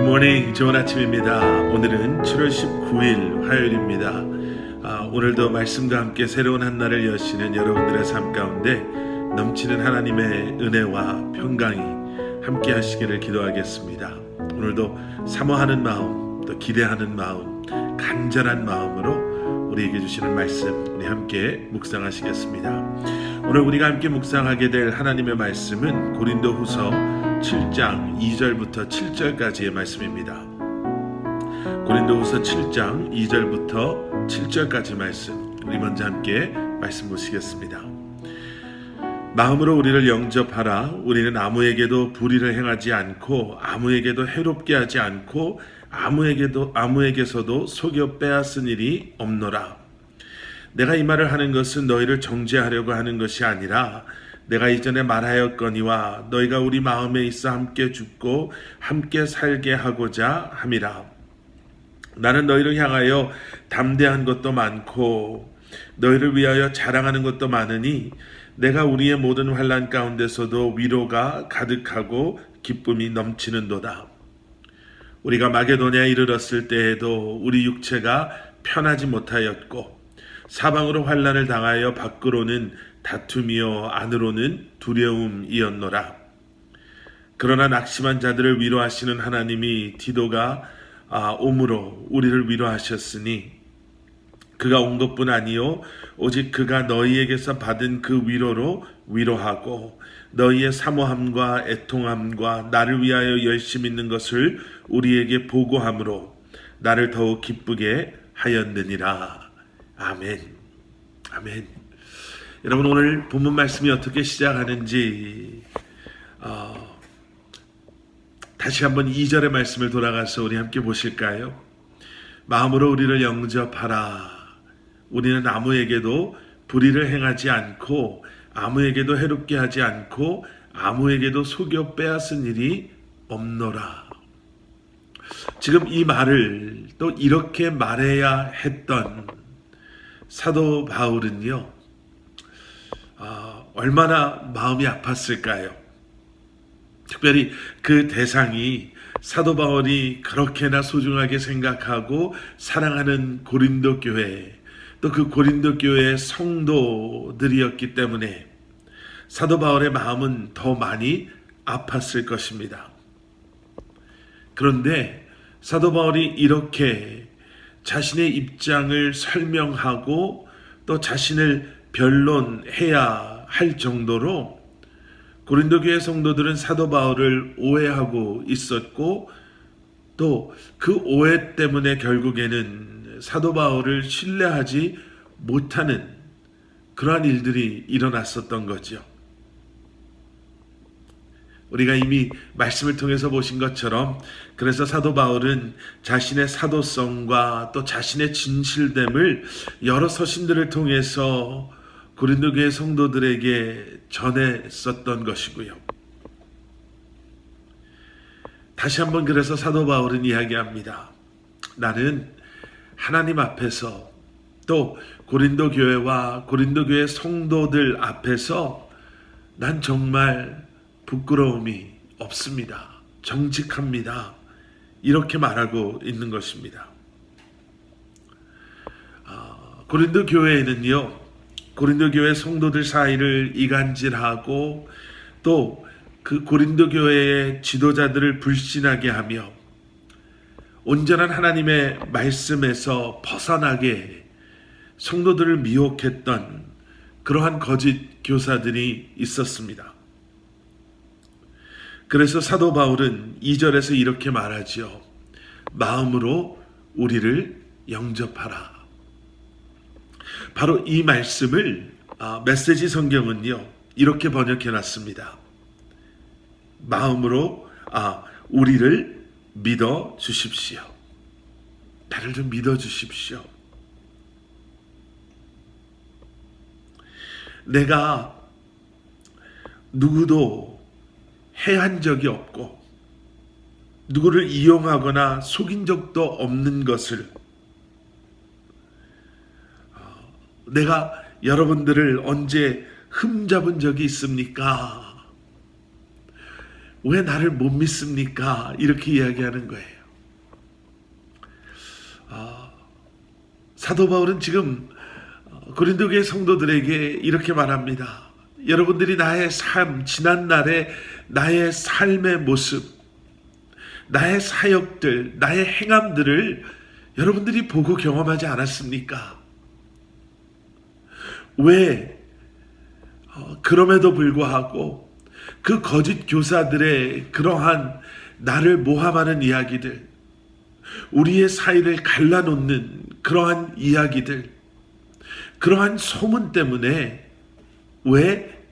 굿모닝, 좋은 아침입니다. 오늘은 7월 19일 화요일입니다. 오늘도 말씀과 함께 새로운 한 날을 여시는 여러분들의 삶 가운데 넘치는 하나님의 은혜와 평강이 함께 하시기를 기도하겠습니다. 오늘도 사모하는 마음, 또 기대하는 마음, 간절한 마음으로 우리에게 주시는 말씀 우리 함께 묵상하시겠습니다. 오늘 우리가 함께 묵상하게 될 하나님의 말씀은 고린도후서 7장 2절부터 7절까지의 말씀입니다. 고린도후서 7장 2절부터 7절까지 말씀, 우리 먼저 함께 말씀 보시겠습니다. 마음으로 우리를 영접하라. 우리는 아무에게도 불의를 행하지 않고 아무에게도 해롭게 하지 않고 아무에게서도 속여 빼앗은 일이 없노라. 내가 이 말을 하는 것은 너희를 정죄하려고 하는 것이 아니라 내가 이전에 말하였거니와 너희가 우리 마음에 있어 함께 죽고 함께 살게 하고자 함이라. 나는 너희를 향하여 담대한 것도 많고 너희를 위하여 자랑하는 것도 많으니 내가 우리의 모든 환난 가운데서도 위로가 가득하고 기쁨이 넘치는도다. 우리가 마게도냐에 이르렀을 때에도 우리 육체가 편하지 못하였고 사방으로 환난을 당하여 밖으로는 다툼이요 안으로는 두려움이었노라. 그러나 낙심한 자들을 위로하시는 하나님이 디도가 오므로 우리를 위로하셨으니 그가 온 것뿐 아니요 오직 그가 너희에게서 받은 그 위로로 위로하고 너희의 사모함과 애통함과 나를 위하여 열심 있는 것을 우리에게 보고함으로 나를 더욱 기쁘게 하였느니라. 아멘. 아멘. 여러분, 오늘 본문 말씀이 어떻게 시작하는지 다시 한번 2절의 말씀을 돌아가서 우리 함께 보실까요? 마음으로 우리를 영접하라. 우리는 아무에게도 불의를 행하지 않고 아무에게도 해롭게 하지 않고 아무에게도 속여 빼앗은 일이 없노라. 지금 이 말을 또 이렇게 말해야 했던 사도 바울은요, 얼마나 마음이 아팠을까요? 특별히 그 대상이 사도 바울이 그렇게나 소중하게 생각하고 사랑하는 고린도 교회, 또 그 고린도 교회의 성도들이었기 때문에 사도 바울의 마음은 더 많이 아팠을 것입니다. 그런데 사도 바울이 이렇게 자신의 입장을 설명하고 또 자신을 변론해야 할 정도로 고린도 교회 성도들은 사도 바울을 오해하고 있었고 또 그 오해 때문에 결국에는 사도 바울을 신뢰하지 못하는 그러한 일들이 일어났었던 거죠. 우리가 이미 말씀을 통해서 보신 것처럼 그래서 사도 바울은 자신의 사도성과 또 자신의 진실됨을 여러 서신들을 통해서 고린도 교회 성도들에게 전했었던 것이고요. 다시 한번 그래서 사도 바울은 이야기합니다. 나는 하나님 앞에서 또 고린도 교회와 고린도 교회 성도들 앞에서 난 정말 부끄러움이 없습니다. 정직합니다. 이렇게 말하고 있는 것입니다. 고린도 교회에는요, 고린도 교회 성도들 사이를 이간질하고 또 그 고린도 교회의 지도자들을 불신하게 하며 온전한 하나님의 말씀에서 벗어나게 성도들을 미혹했던 그러한 거짓 교사들이 있었습니다. 그래서 사도 바울은 2절에서 이렇게 말하죠. 마음으로 우리를 영접하라. 바로 이 말씀을 메시지 성경은요, 이렇게 번역해 놨습니다. 마음으로 우리를 믿어 주십시오. 나를 좀 믿어 주십시오. 내가 누구도 해한 적이 없고 누구를 이용하거나 속인 적도 없는 것을 내가 여러분들을 언제 흠잡은 적이 있습니까? 왜 나를 못 믿습니까? 이렇게 이야기하는 거예요. 사도 바울은 지금 고린도 교회 성도들에게 이렇게 말합니다. 여러분들이 나의 삶, 지난날의 나의 삶의 모습, 나의 사역들, 나의 행함들을 여러분들이 보고 경험하지 않았습니까? 왜 그럼에도 불구하고 그 거짓 교사들의 그러한 나를 모함하는 이야기들, 우리의 사이를 갈라놓는 그러한 이야기들, 그러한 소문 때문에 왜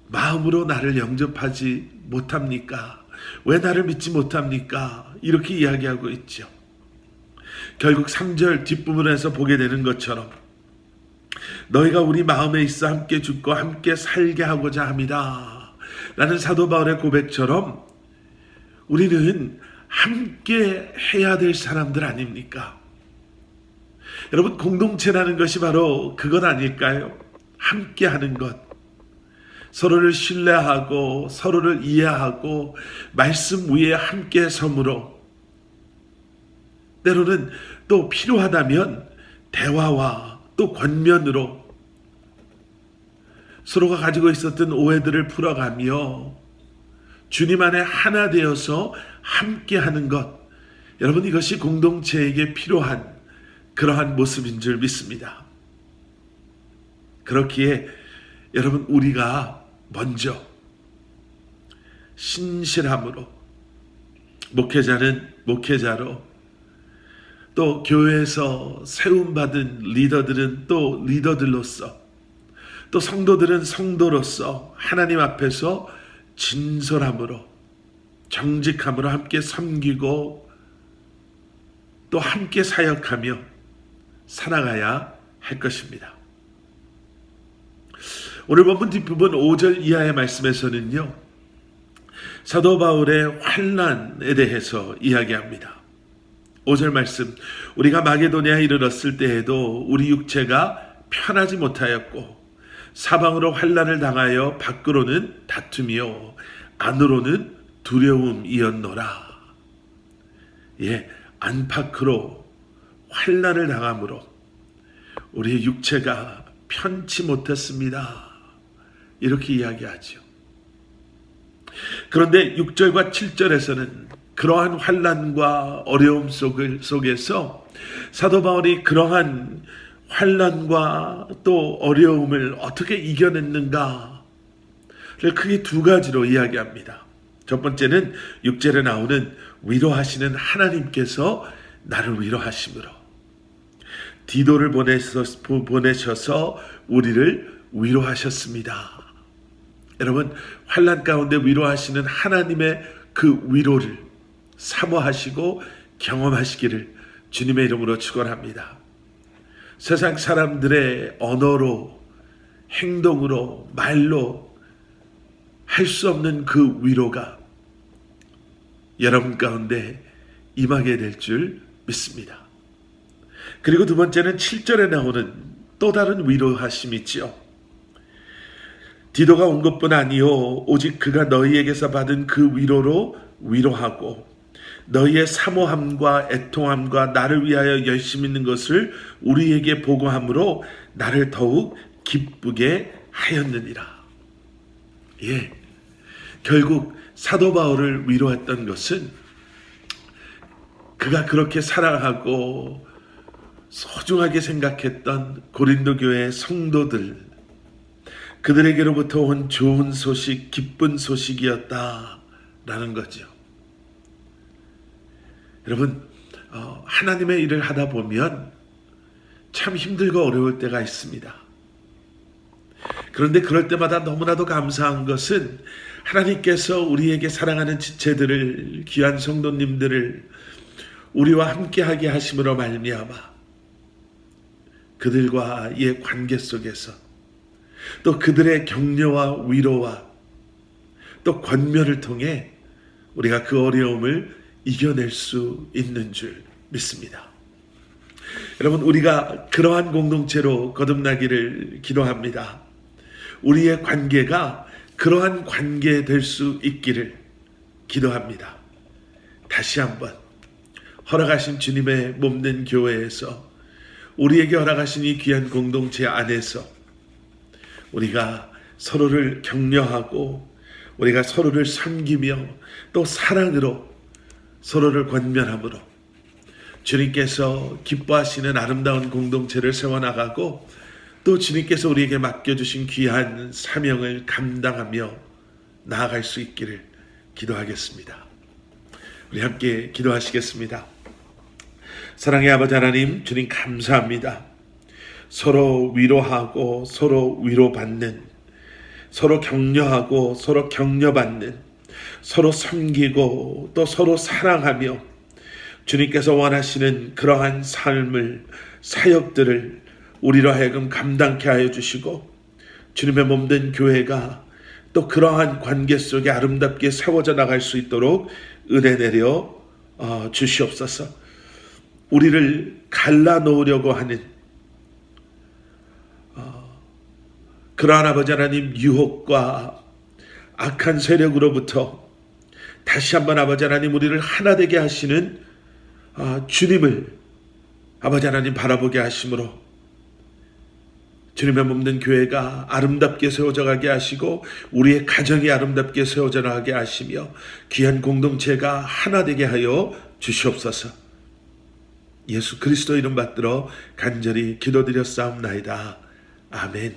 마음으로 나를 영접하지 못합니까? 왜 나를 믿지 못합니까? 이렇게 이야기하고 있죠. 결국 3절 뒷부분에서 보게 되는 것처럼 너희가 우리 마음에 있어 함께 죽고 함께 살게 하고자 합니다 라는 사도 바울의 고백처럼 우리는 함께 해야 될 사람들 아닙니까? 여러분, 공동체라는 것이 바로 그것 아닐까요? 함께 하는 것, 서로를 신뢰하고 서로를 이해하고 말씀 위에 함께 섬으로, 때로는 또 필요하다면 대화와 또 권면으로 서로가 가지고 있었던 오해들을 풀어가며 주님 안에 하나 되어서 함께 하는 것, 여러분, 이것이 공동체에게 필요한 그러한 모습인 줄 믿습니다. 그렇기에 여러분, 우리가 먼저 신실함으로, 목회자는 목회자로, 또 교회에서 세움받은 리더들은 또 리더들로서, 또 성도들은 성도로서 하나님 앞에서 진솔함으로, 정직함으로 함께 섬기고 또 함께 사역하며 살아가야 할 것입니다. 오늘 본문 뒷부분 5절 이하의 말씀에서는요, 사도 바울의 환난에 대해서 이야기합니다. 5절 말씀, 우리가 마게도냐에 이르렀을 때에도 우리 육체가 편하지 못하였고 사방으로 환난을 당하여 밖으로는 다툼이요 안으로는 두려움이었노라. 예, 안팎으로 환난을 당함으로 우리의 육체가 편치 못했습니다. 이렇게 이야기하죠. 그런데 6절과 7절에서는 그러한 환난과 어려움 속에서 사도 바울이 그러한 환난과 또 어려움을 어떻게 이겨냈는가를 크게 두 가지로 이야기합니다. 첫 번째는 6절에 나오는 위로하시는 하나님께서 나를 위로하심으로, 디도를 보내셔서 우리를 위로하셨습니다. 여러분, 환난 가운데 위로하시는 하나님의 그 위로를 사모하시고 경험하시기를 주님의 이름으로 축원합니다. 세상 사람들의 언어로, 행동으로, 말로 할 수 없는 그 위로가 여러분 가운데 임하게 될 줄 믿습니다. 그리고 두 번째는 7절에 나오는 또 다른 위로하심이 있지요. 디도가 온 것뿐 아니요 오직 그가 너희에게서 받은 그 위로로 위로하고 너희의 사모함과 애통함과 나를 위하여 열심히 있는 것을 우리에게 보고함으로 나를 더욱 기쁘게 하였느니라. 예, 결국 사도 바울을 위로했던 것은 그가 그렇게 사랑하고 소중하게 생각했던 고린도 교회 성도들, 그들에게로부터 온 좋은 소식, 기쁜 소식이었다라는 거죠. 여러분, 하나님의 일을 하다 보면 참 힘들고 어려울 때가 있습니다. 그런데 그럴 때마다 너무나도 감사한 것은 하나님께서 우리에게 사랑하는 지체들을, 귀한 성도님들을 우리와 함께하게 하심으로 말미암아 그들과의 관계 속에서 또 그들의 격려와 위로와 또 권면을 통해 우리가 그 어려움을 이겨낼 수 있는 줄 믿습니다. 여러분, 우리가 그러한 공동체로 거듭나기를 기도합니다. 우리의 관계가 그러한 관계 될 수 있기를 기도합니다. 다시 한번 허락하신 주님의 몸된 교회에서 우리에게 허락하신 이 귀한 공동체 안에서 우리가 서로를 격려하고 우리가 서로를 섬기며 또 사랑으로 서로를 권면함으로 주님께서 기뻐하시는 아름다운 공동체를 세워나가고 또 주님께서 우리에게 맡겨주신 귀한 사명을 감당하며 나아갈 수 있기를 기도하겠습니다. 우리 함께 기도하시겠습니다. 사랑의 아버지 하나님, 주님 감사합니다. 서로 위로하고 서로 위로받는, 서로 격려하고 서로 격려받는, 서로 섬기고 또 서로 사랑하며 주님께서 원하시는 그러한 삶을, 사역들을 우리로 하여금 감당케 하여 주시고 주님의 몸된 교회가 또 그러한 관계 속에 아름답게 세워져 나갈 수 있도록 은혜 내려 주시옵소서. 우리를 갈라놓으려고 하는 그러한 아버지 하나님 유혹과 악한 세력으로부터 다시 한번 아버지 하나님 우리를 하나 되게 하시는 주님을 아버지 하나님 바라보게 하심으로 주님의 몸된 교회가 아름답게 세워져 가게 하시고 우리의 가정이 아름답게 세워져 나가게 하시며 귀한 공동체가 하나 되게 하여 주시옵소서. 예수 그리스도 이름 받들어 간절히 기도드렸사옵나이다. 아멘.